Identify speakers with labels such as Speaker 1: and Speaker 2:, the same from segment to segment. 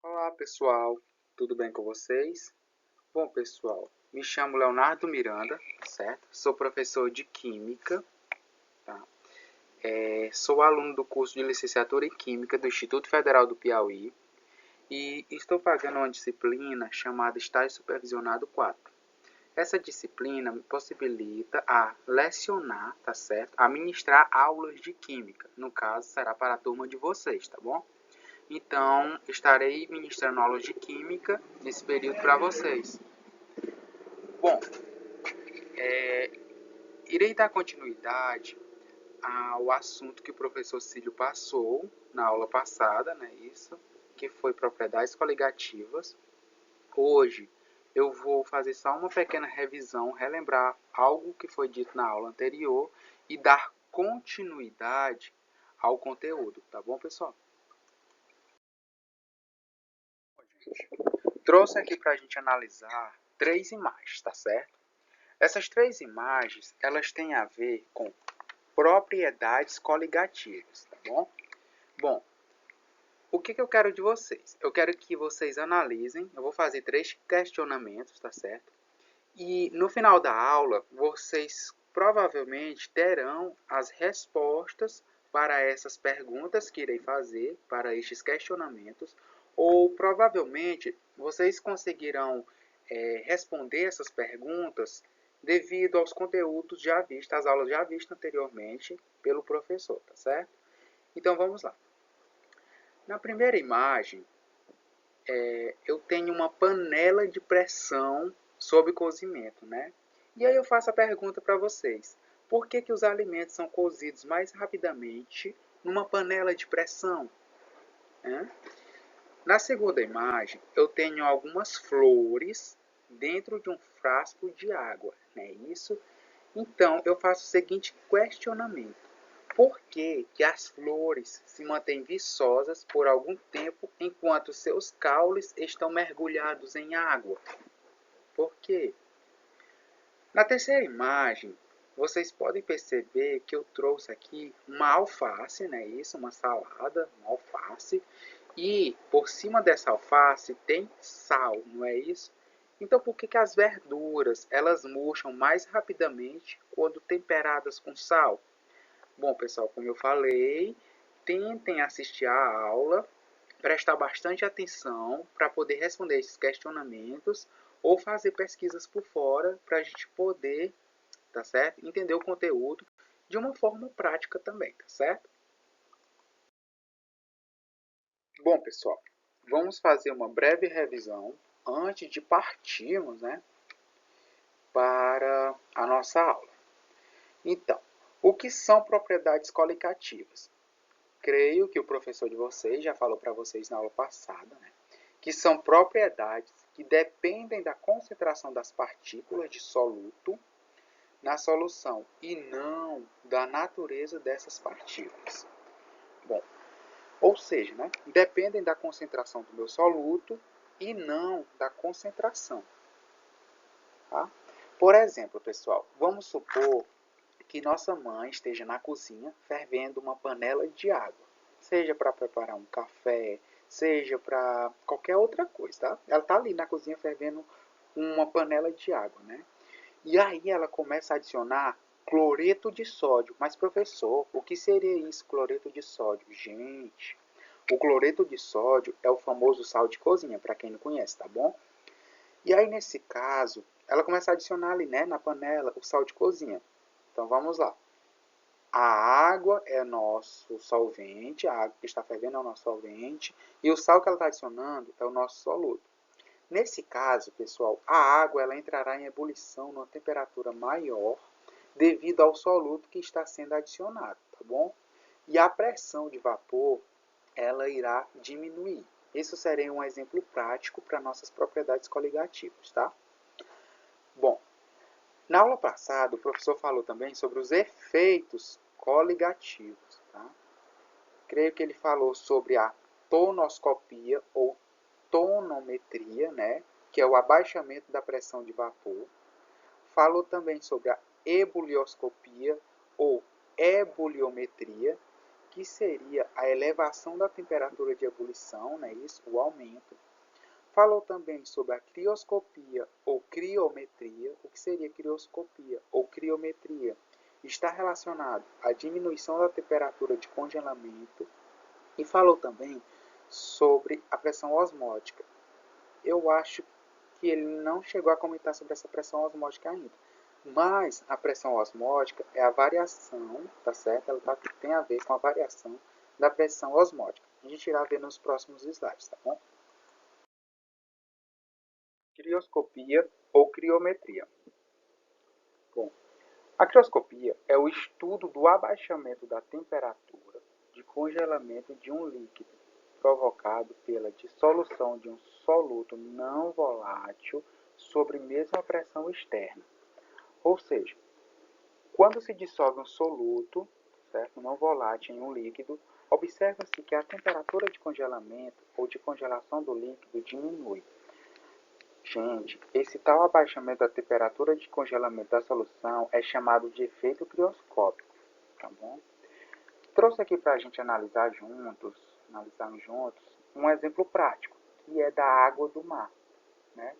Speaker 1: Olá pessoal, tudo bem com vocês? Bom pessoal, me chamo Leonardo Miranda, certo? Sou professor de Química, tá? Sou aluno do curso de Licenciatura em Química do Instituto Federal do Piauí e estou pagando uma disciplina chamada Estágio Supervisionado 4. Essa disciplina me possibilita a lecionar, tá certo? A ministrar aulas de Química, no caso será para a turma de vocês, tá bom? Então, estarei ministrando aulas de Química nesse período para vocês. Bom, irei dar continuidade ao assunto que o professor Cílio passou na aula passada, né, isso, que foi propriedades coligativas. Hoje eu vou fazer só uma pequena revisão, relembrar algo que foi dito na aula anterior e dar continuidade ao conteúdo, tá bom, pessoal? Trouxe aqui para a gente analisar 3 imagens, tá certo? Essas 3 imagens, elas têm a ver com propriedades coligativas, tá bom? Bom, o que eu quero de vocês? Eu quero que vocês analisem, eu vou fazer 3 questionamentos, tá certo? E no final da aula, vocês provavelmente terão as respostas para essas perguntas que irei fazer, para estes questionamentos, ou provavelmente vocês conseguirão responder essas perguntas devido aos conteúdos já vistos, às aulas já vistas anteriormente pelo professor, tá certo? Então vamos lá. Na primeira imagem, eu tenho uma panela de pressão sob cozimento, né? E aí eu faço a pergunta para vocês. Por que os alimentos são cozidos mais rapidamente numa panela de pressão? Né? Na segunda imagem, eu tenho algumas flores dentro de um frasco de água, não é isso? Então, eu faço o seguinte questionamento. Por que as flores se mantêm viçosas por algum tempo enquanto seus caules estão mergulhados em água? Por quê? Na terceira imagem, vocês podem perceber que eu trouxe aqui uma alface, né? Isso, uma salada, uma alface. E por cima dessa alface tem sal, não é isso? Então, por que as verduras elas murcham mais rapidamente quando temperadas com sal? Bom, pessoal, como eu falei, tentem assistir a aula, prestar bastante atenção para poder responder esses questionamentos ou fazer pesquisas por fora para a gente poder, tá certo? Entender o conteúdo de uma forma prática também, tá certo? Bom, pessoal, vamos fazer uma breve revisão antes de partirmos, né, para a nossa aula. Então, o que são propriedades coligativas? Creio que o professor de vocês já falou para vocês na aula passada, né, que são propriedades que dependem da concentração das partículas de soluto na solução e não da natureza dessas partículas. Bom, ou seja, né, dependem da concentração do meu soluto e não da concentração. Tá? Por exemplo, pessoal, vamos supor que nossa mãe esteja na cozinha fervendo uma panela de água, seja para preparar um café, seja para qualquer outra coisa, tá? Ela está ali na cozinha fervendo uma panela de água, né? E aí ela começa a adicionar cloreto de sódio. Mas professor, o que seria isso, cloreto de sódio? Gente, o cloreto de sódio é o famoso sal de cozinha, para quem não conhece, tá bom? E aí nesse caso, ela começa a adicionar ali, né, na panela, o sal de cozinha. Então vamos lá. A água é nosso solvente, a água que está fervendo é o nosso solvente, e o sal que ela está adicionando é o nosso soluto. Nesse caso, pessoal, a água ela entrará em ebulição numa temperatura maior devido ao soluto que está sendo adicionado, tá bom? E a pressão de vapor ela irá diminuir. Isso seria um exemplo prático para nossas propriedades coligativas, tá? Bom, na aula passada, o professor falou também sobre os efeitos coligativos. Tá? Creio que ele falou sobre a tonoscopia ou tonometria, né? Que é o abaixamento da pressão de vapor. Falou também sobre a ebulioscopia ou ebuliometria, que seria a elevação da temperatura de ebulição, né, isso, o aumento. Falou também sobre a crioscopia ou criometria. O que seria crioscopia ou criometria? Está relacionado à diminuição da temperatura de congelamento. E falou também sobre a pressão osmótica. Eu acho que ele não chegou a comentar sobre essa pressão osmótica ainda. Mas a pressão osmótica é a variação, tá certo? Ela tem a ver com a variação da pressão osmótica. A gente irá ver nos próximos slides, tá bom? Crioscopia ou criometria. Bom, a crioscopia é o estudo do abaixamento da temperatura de congelamento de um líquido provocado pela dissolução de um soluto não volátil sobre mesma pressão externa. Ou seja, quando se dissolve um soluto, certo, não volátil em um líquido, observa-se que a temperatura de congelamento ou de congelação do líquido diminui. Gente, esse tal abaixamento da temperatura de congelamento da solução é chamado de efeito crioscópico, tá bom? Trouxe aqui para a gente analisarmos juntos, um exemplo prático, que é da água do mar, né?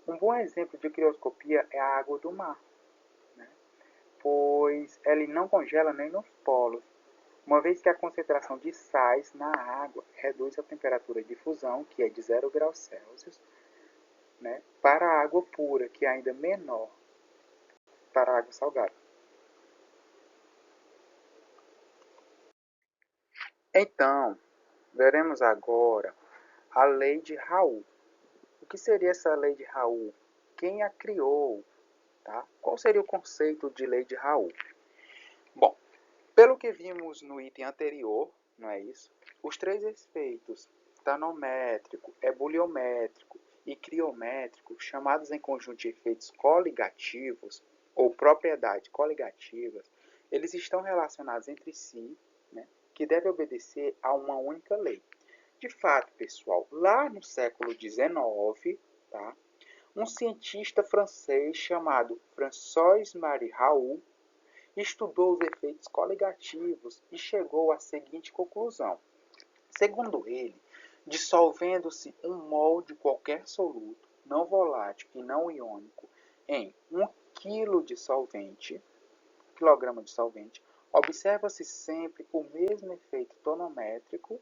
Speaker 1: Um bom exemplo de crioscopia é a água do mar, né? Pois ela não congela nem nos polos, uma vez que a concentração de sais na água reduz a temperatura de fusão, que é de 0 graus Celsius, né, para a água pura, que é ainda menor para a água salgada. Então, veremos agora a lei de Raoult. O que seria essa lei de Raoult? Quem a criou? Tá? Qual seria o conceito de lei de Raoult? Bom, pelo que vimos no item anterior, não é isso? Os três efeitos, tanométrico, ebuliométrico e criométrico, chamados em conjunto de efeitos coligativos ou propriedades coligativas, eles estão relacionados entre si, né, que devem obedecer a uma única lei. De fato, pessoal, lá no século XIX, tá, um cientista francês chamado François-Marie Raoult estudou os efeitos coligativos e chegou à seguinte conclusão. Segundo ele, dissolvendo-se um mol de qualquer soluto, não volátil e não iônico, em 1 kg de solvente, quilograma de solvente, observa-se sempre o mesmo efeito tonométrico,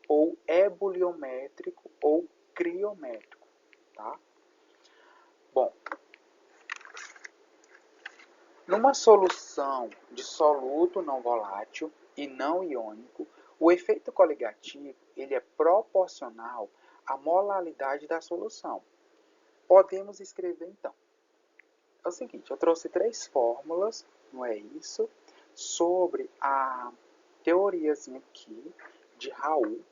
Speaker 1: ou ebuliométrico, ou criométrico. Tá? Bom, numa solução de soluto não volátil e não iônico, o efeito coligativo ele é proporcional à molaridade da solução. Podemos escrever então. É o seguinte, eu trouxe 3 fórmulas, não é isso, sobre a teoriazinha aqui de Raoult.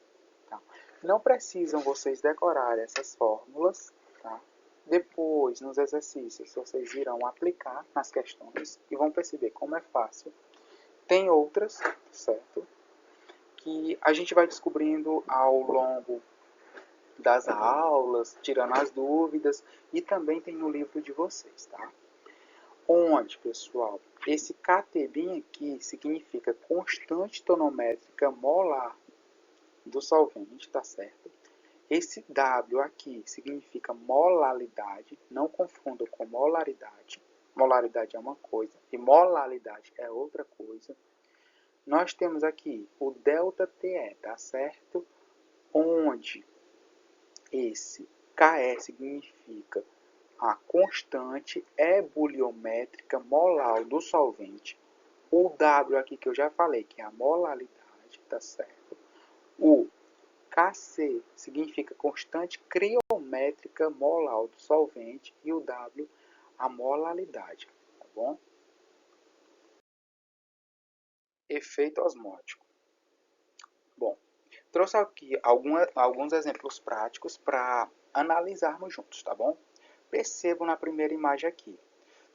Speaker 1: Tá? Não precisam vocês decorarem essas fórmulas, tá? Depois, nos exercícios, vocês irão aplicar nas questões e vão perceber como é fácil. Tem outras, certo? Que a gente vai descobrindo ao longo das aulas, tirando as dúvidas, e também tem no livro de vocês, tá? Onde, pessoal, esse KT bem aqui significa constante tonométrica molar do solvente, tá certo? Esse W aqui significa molaridade, não confunda com molaridade. Molaridade é uma coisa e molaridade é outra coisa. Nós temos aqui o ΔTE, tá certo? Onde esse KE significa a constante ebuliométrica molar do solvente. O W aqui que eu já falei, que é a molaridade, tá certo? O Kc significa constante criométrica molar do solvente e o W a molaridade, tá bom? Efeito osmótico. Bom, trouxe aqui alguns exemplos práticos para analisarmos juntos, tá bom? Percebam na primeira imagem aqui.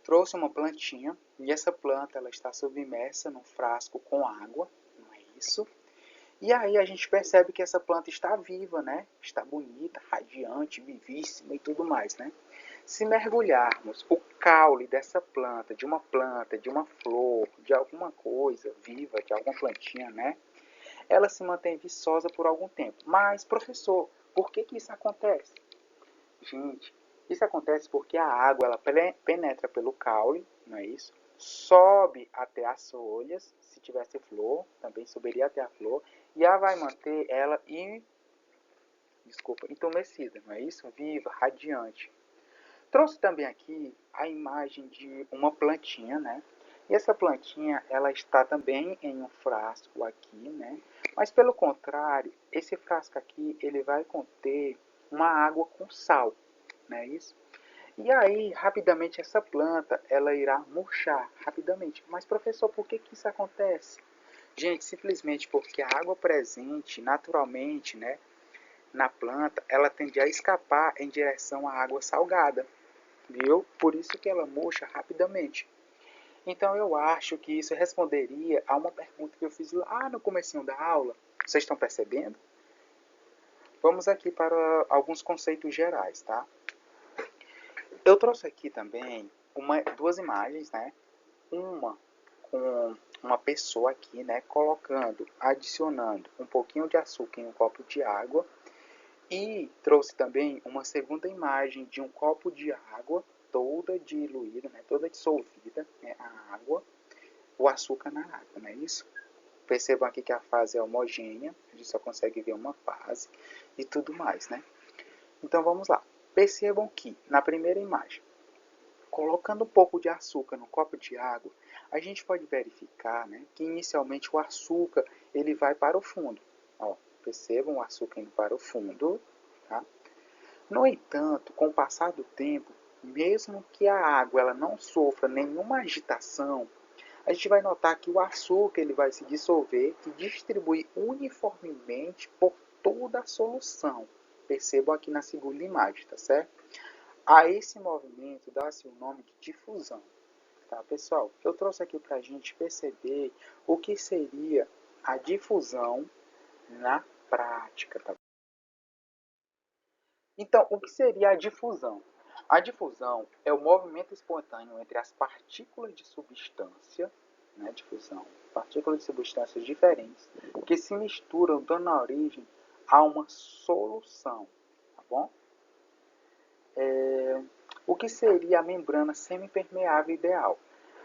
Speaker 1: Trouxe uma plantinha e essa planta ela está submersa num frasco com água, não é isso? E aí a gente percebe que essa planta está viva, né? Está bonita, radiante, vivíssima e tudo mais, né? Se mergulharmos o caule dessa planta, de uma flor, de alguma coisa viva, de alguma plantinha, né? ela se mantém viçosa por algum tempo. Mas, professor, por que isso acontece? Gente, isso acontece porque a água ela penetra pelo caule, não é isso? Sobe até as folhas, se tivesse flor, também subiria até a flor, e ela vai manter ela entumecida, não é isso? Viva, radiante. Trouxe também aqui a imagem de uma plantinha, né? E essa plantinha, ela está também em um frasco aqui, né? Mas pelo contrário, esse frasco aqui, ele vai conter uma água com sal, não é isso? E aí, rapidamente, essa planta, ela irá murchar rapidamente. Mas, professor, por que isso acontece? Gente, simplesmente porque a água presente naturalmente, né, na planta, ela tende a escapar em direção à água salgada, viu? Por isso que ela murcha rapidamente. Então eu acho que isso responderia a uma pergunta que eu fiz lá no comecinho da aula. Vocês estão percebendo? Vamos aqui para alguns conceitos gerais, tá? Eu trouxe aqui também duas imagens, né? Uma com uma pessoa aqui, né, adicionando um pouquinho de açúcar em um copo de água. E trouxe também uma segunda imagem de um copo de água toda diluída, né, toda dissolvida, né, a água, o açúcar na água, não é isso? Percebam aqui que a fase é homogênea, a gente só consegue ver uma fase e tudo mais, né? Então vamos lá. Percebam que na primeira imagem, colocando um pouco de açúcar no copo de água, a gente pode verificar, né, que inicialmente o açúcar ele vai para o fundo. Ó, percebam o açúcar indo para o fundo, tá? No entanto, com o passar do tempo, mesmo que a água ela não sofra nenhuma agitação, a gente vai notar que o açúcar ele vai se dissolver e distribuir uniformemente por toda a solução. Percebam aqui na segunda imagem, tá certo? A esse movimento dá-se o nome de difusão. Tá, pessoal? Eu trouxe aqui para a gente perceber o que seria a difusão na prática. Tá? Então, o que seria a difusão? A difusão é o movimento espontâneo entre as partículas de substância, né, difusão, partículas de substâncias diferentes, que se misturam dando origem a uma solução, tá bom? O que seria a membrana semipermeável ideal?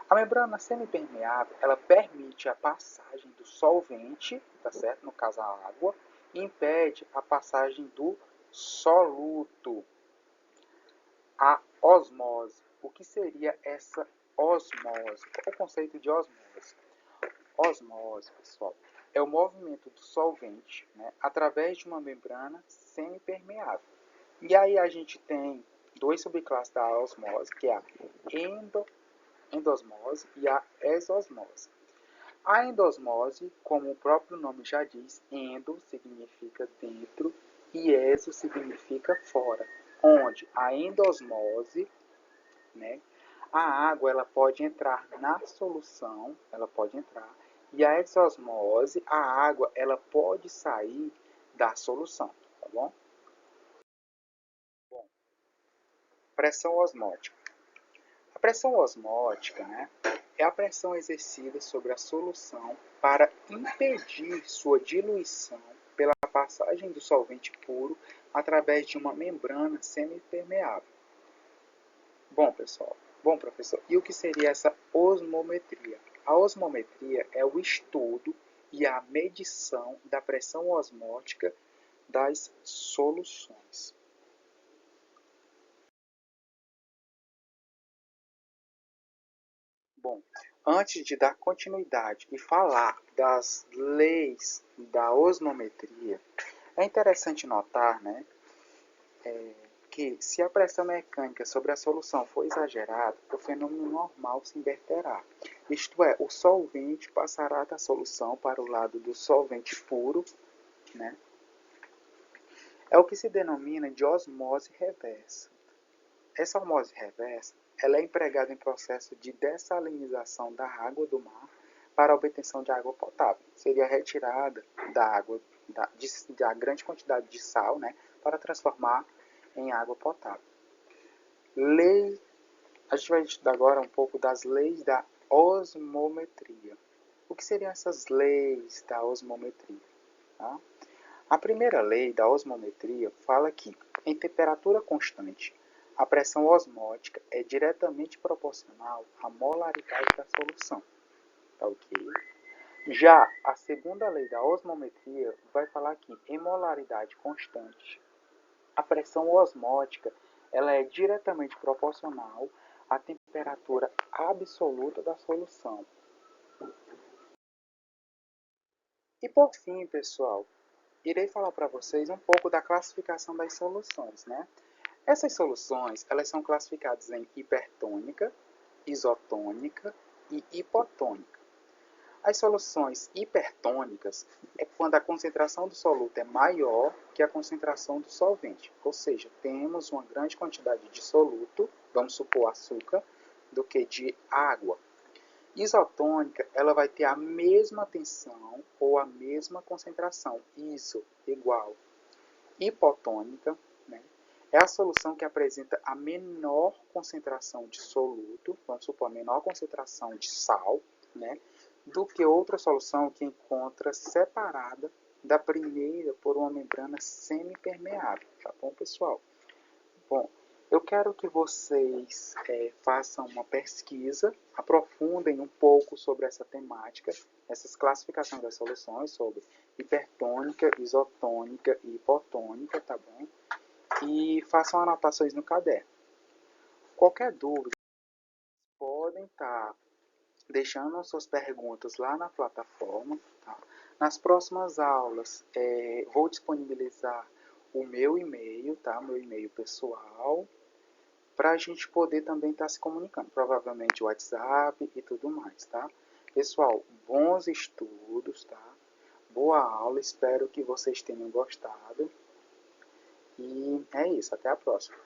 Speaker 1: A membrana semipermeável, ela permite a passagem do solvente, tá certo? No caso a água, e impede a passagem do soluto. A osmose. O que seria essa osmose? Qual é o conceito de osmose? Osmose, pessoal, é o movimento do solvente, né, através de uma membrana semipermeável. E aí a gente tem dois subclasses da osmose, que é a endosmose e a exosmose. A endosmose, como o próprio nome já diz, endo significa dentro e exo significa fora, onde a endosmose, né, a água ela pode entrar na solução, ela pode entrar, e a exosmose, a água ela pode sair da solução, tá bom? Bom, pressão osmótica. A pressão osmótica, né, é a pressão exercida sobre a solução para impedir sua diluição pela passagem do solvente puro através de uma membrana semipermeável. Bom, pessoal, bom, professor, e o que seria essa osmometria? A osmometria é o estudo e a medição da pressão osmótica das soluções. Bom, antes de dar continuidade e falar das leis da osmometria, é interessante notar, né, que se a pressão mecânica sobre a solução for exagerada, o fenômeno normal se inverterá. Isto é, o solvente passará da solução para o lado do solvente puro, né? É o que se denomina de osmose reversa. Essa osmose reversa ela é empregada em processo de dessalinização da água do mar para a obtenção de água potável. Seria retirada da água da grande quantidade de sal, né, para transformar em água potável. A gente vai estudar agora um pouco das leis da osmometria. O que seriam essas leis da osmometria? tá? A primeira lei da osmometria fala que, em temperatura constante, a pressão osmótica é diretamente proporcional à molaridade da solução. Tá ok? Já a segunda lei da osmometria vai falar que, em molaridade constante, a pressão osmótica ela é diretamente proporcional à temperatura absoluta da solução. E por fim, pessoal, irei falar para vocês um pouco da classificação das soluções, né? Essas soluções, elas são classificadas em hipertônica, isotônica e hipotônica. As soluções hipertônicas é quando a concentração do soluto é maior que a concentração do solvente, ou seja, temos uma grande quantidade de soluto, vamos supor açúcar, do que de água. Isotônica, ela vai ter a mesma tensão ou a mesma concentração, isso igual. Hipotônica, né, é a solução que apresenta a menor concentração de soluto, vamos supor, a menor concentração de sal, né, do que outra solução que encontra separada da primeira por uma membrana semipermeável, tá bom, pessoal? Bom, eu quero que vocês façam uma pesquisa, aprofundem um pouco sobre essa temática, essas classificações das soluções, sobre hipertônica, isotônica e hipotônica, tá bom? E façam anotações no caderno. Qualquer dúvida, podem estar deixando suas perguntas lá na plataforma. Tá? Nas próximas aulas, vou disponibilizar o meu e-mail, tá? Meu e-mail pessoal, para a gente poder também estar se comunicando. Provavelmente o WhatsApp e tudo mais, tá? Pessoal, bons estudos, tá? Boa aula, espero que vocês tenham gostado. E é isso, até a próxima.